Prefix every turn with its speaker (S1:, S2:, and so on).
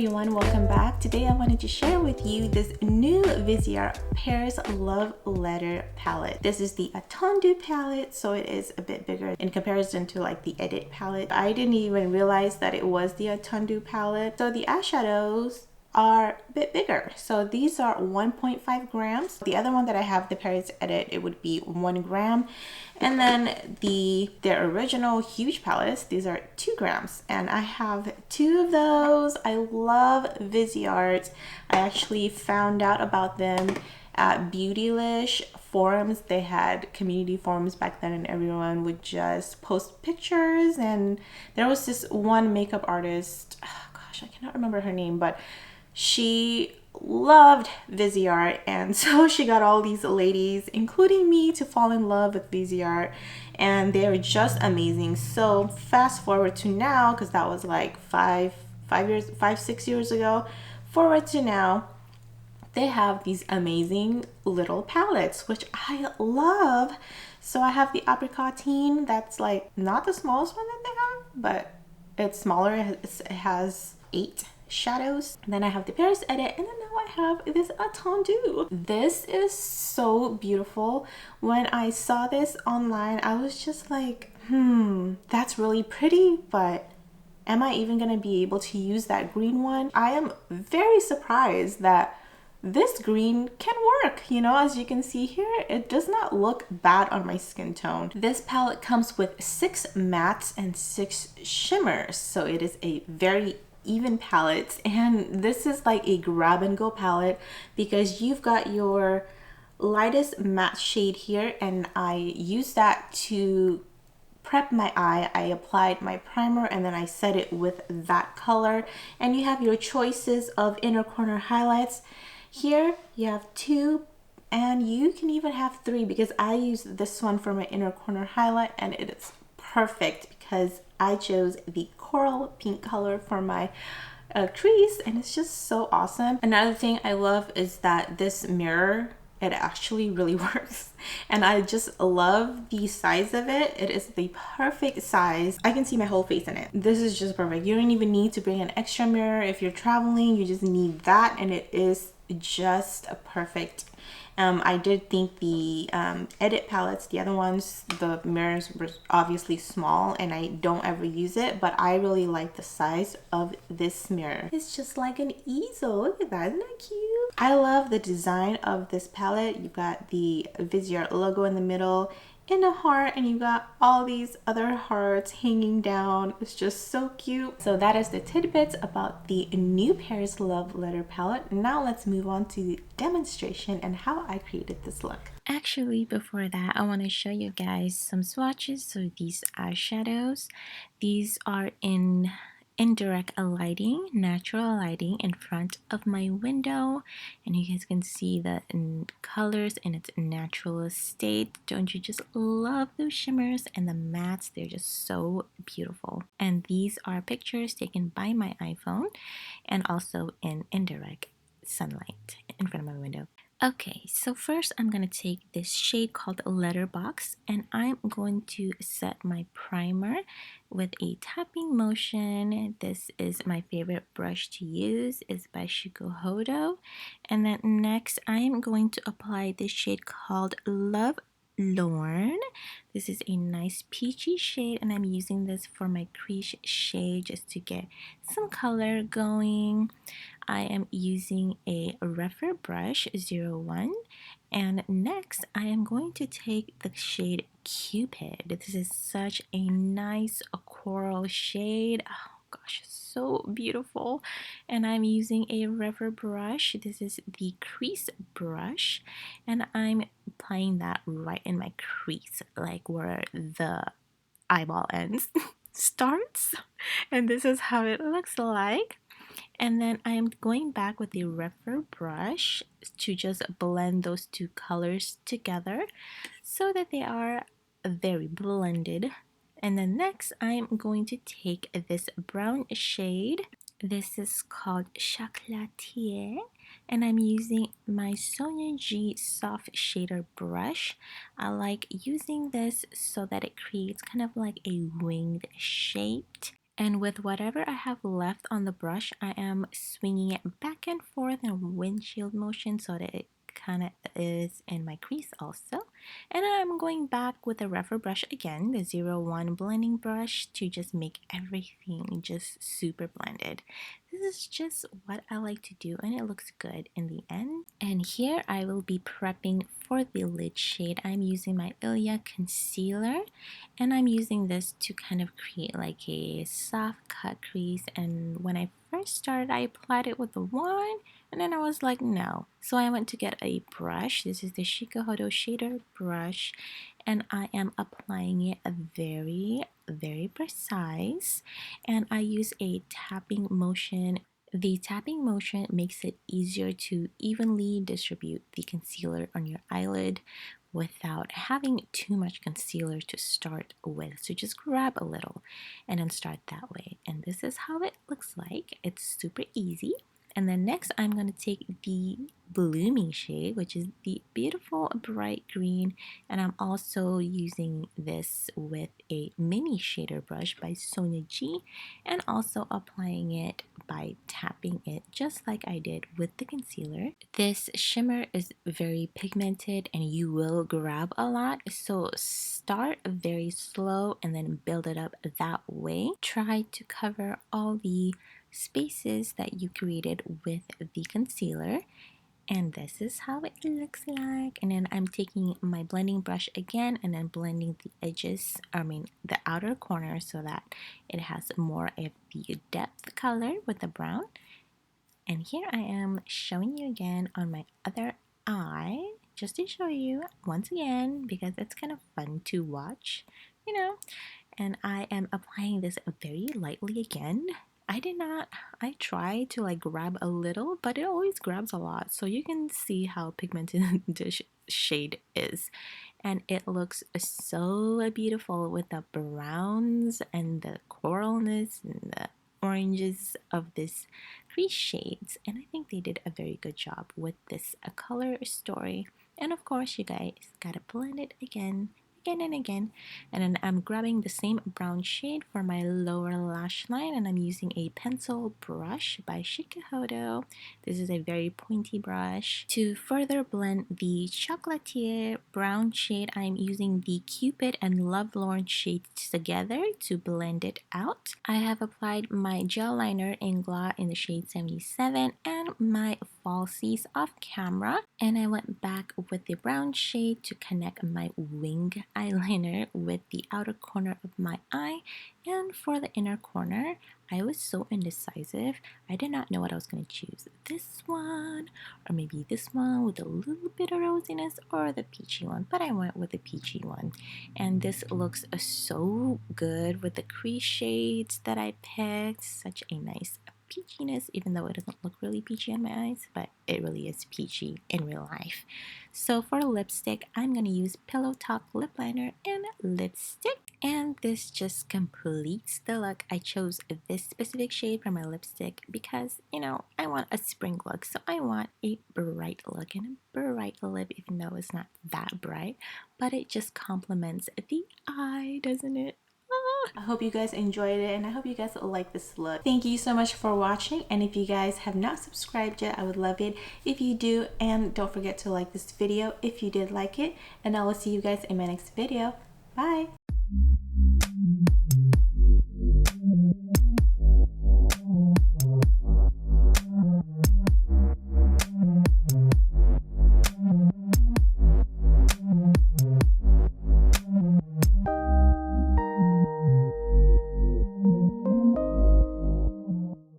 S1: everyone, welcome back. Today I wanted to share with you this new Viseart Paris Love Letter palette. This is the etendu palette, so it is a bit bigger in comparison to like the edit palette. I didn't even realize that it was the etendu palette. So the eyeshadows are a bit bigger. So these are 1.5 grams. The other one that I have, the Paris Edit, it would be 1 gram. And then their original huge palettes, these are 2 grams. And I have 2 of those. I love Viseart. I actually found out about them at Beautylish forums. They had community forums back then and everyone would just post pictures. And there was this one makeup artist, oh gosh, I cannot remember her name, but she loved Viseart, and so she got all these ladies, including me, to fall in love with Viseart, and they're just amazing. So fast forward to now, because that was like 6 years ago, forward to now, they have these amazing little palettes, which I love. So I have the apricotine, that's like not the smallest one that they have, but it's smaller. It has 8 shadows. And then I have the Paris Edit, and then now I have this etendu. This is so beautiful. When I saw this online, I was just like, that's really pretty, but am I even gonna be able to use that green one? I am very surprised that this green can work. You know, as you can see here, it does not look bad on my skin tone. This palette comes with 6 mattes and 6 shimmers, so it is a very even palette, and this is like a grab and go palette because you've got your lightest matte shade here, and I use that to prep my eye. I applied my primer and then I set it with that color, and you have your choices of inner corner highlights. Here you have 2, and you can even have 3 because I use this one for my inner corner highlight, and it is perfect because I chose the coral pink color for my crease, and it's just so awesome. Another thing I love is that this mirror, it actually really works, and I just love the size of it. It is the perfect size. I can see my whole face in it. This is just perfect. You don't even need to bring an extra mirror. If you're traveling, you just need that, and it is just a perfect. I did think the edit palettes, the other ones, the mirrors were obviously small and I don't ever use it, but I really like the size of this mirror. It's just like an easel. Look at that, isn't that cute? I love the design of this palette. You've got the Viseart logo in the middle in a heart, and you got all these other hearts hanging down. It's just so cute. So that is the tidbits about the new Paris Love Letter palette. Now let's move on to the demonstration and how I created this look. Actually, before that, I want to show you guys some swatches. So these eyeshadows, these are in indirect lighting, natural lighting in front of my window, and you guys can see the colors in its natural state. Don't you just love those shimmers and the mattes? They're just so beautiful. And these are pictures taken by my iPhone and also in indirect sunlight in front of my window. Okay, so first I'm going to take this shade called Letterbox, and I'm going to set my primer with a tapping motion. This is my favorite brush to use. It's by Shikuhodo. And then next I am going to apply this shade called Love Lorn. This is a nice peachy shade, and I'm using this for my crease shade just to get some color going. I am using a rougher brush 01, and next I am going to take the shade Cupid. This is such a nice coral shade. Oh gosh, so beautiful. And I'm using a rougher brush. This is the crease brush, and I'm applying that right in my crease, like where the eyeball ends starts, and this is how it looks like. And then I am going back with the rougher brush to just blend those 2 colors together so that they are very blended. And then next I am going to take this brown shade. This is called Chocolatier, and I'm using my Sonia G soft shader brush. I like using this so that it creates kind of like a winged shape. And with whatever I have left on the brush, I am swinging it back and forth in windshield motion so that it kind of is in my crease also. And I'm going back with the rougher brush again, the 01 blending brush, to just make everything just super blended. This is just what I like to do, and it looks good in the end. And here I will be prepping for the lid shade. I'm using my Ilia concealer, and I'm using this to kind of create like a soft cut crease. And when I first started, I applied it with the wand, and then I was like, no. So I went to get a brush. This is the Shikuhodo shader brush, and I am applying it very, very precise. And I use a tapping motion. The tapping motion makes it easier to evenly distribute the concealer on your eyelid without having too much concealer to start with. So just grab a little and then start that way. And this is how it looks like. It's super easy. And then next I'm going to take the blooming shade, which is the beautiful bright green, and I'm also using this with a mini shader brush by Sonia G, and also applying it by tapping it just like I did with the concealer. This shimmer is very pigmented and you will grab a lot, so start very slow and then build it up that way. Try to cover all the spaces that you created with the concealer, and this is how it looks like. And then I'm taking my blending brush again and then blending the edges, the outer corner, so that it has more of the depth color with the brown. And here I am showing you again on my other eye, just to show you once again, because it's kind of fun to watch, you know. And I am applying this very lightly again. I try to like grab a little, but it always grabs a lot. So you can see how pigmented this shade is. And it looks so beautiful with the browns and the coralness and the oranges of this crease shades. And I think they did a very good job with this color story. And of course, you guys gotta blend it again and again. And then I'm grabbing the same brown shade for my lower lash line, and I'm using a pencil brush by Shikuhodo. This is a very pointy brush. To further blend the chocolatier brown shade, I'm using the Cupid and Lovelorn shades together to blend it out. I have applied my gel liner in Gloss in the shade 77 and my falsies off camera, and I went back with the brown shade to connect my wing eyeliner with the outer corner of my eye. And for the inner corner, I was so indecisive. I did not know what I was going to choose. This one, or maybe this one with a little bit of rosiness, or the peachy one, but I went with the peachy one. And this looks so good with the crease shades that I picked. Such a nice peachiness, even though it doesn't look really peachy in my eyes, but it really is peachy in real life. So for lipstick, I'm going to use Pillow Talk lip liner and lipstick, and this just completes the look. I chose this specific shade for my lipstick because, you know, I want a spring look, so I want a bright look and a bright lip, even though it's not that bright, but it just complements the eye, doesn't it? I hope you guys enjoyed it, and I hope you guys like this look. Thank you so much for watching, and if you guys have not subscribed yet, I would love it if you do, and don't forget to like this video if you did like it, and I will see you guys in my next video. Bye!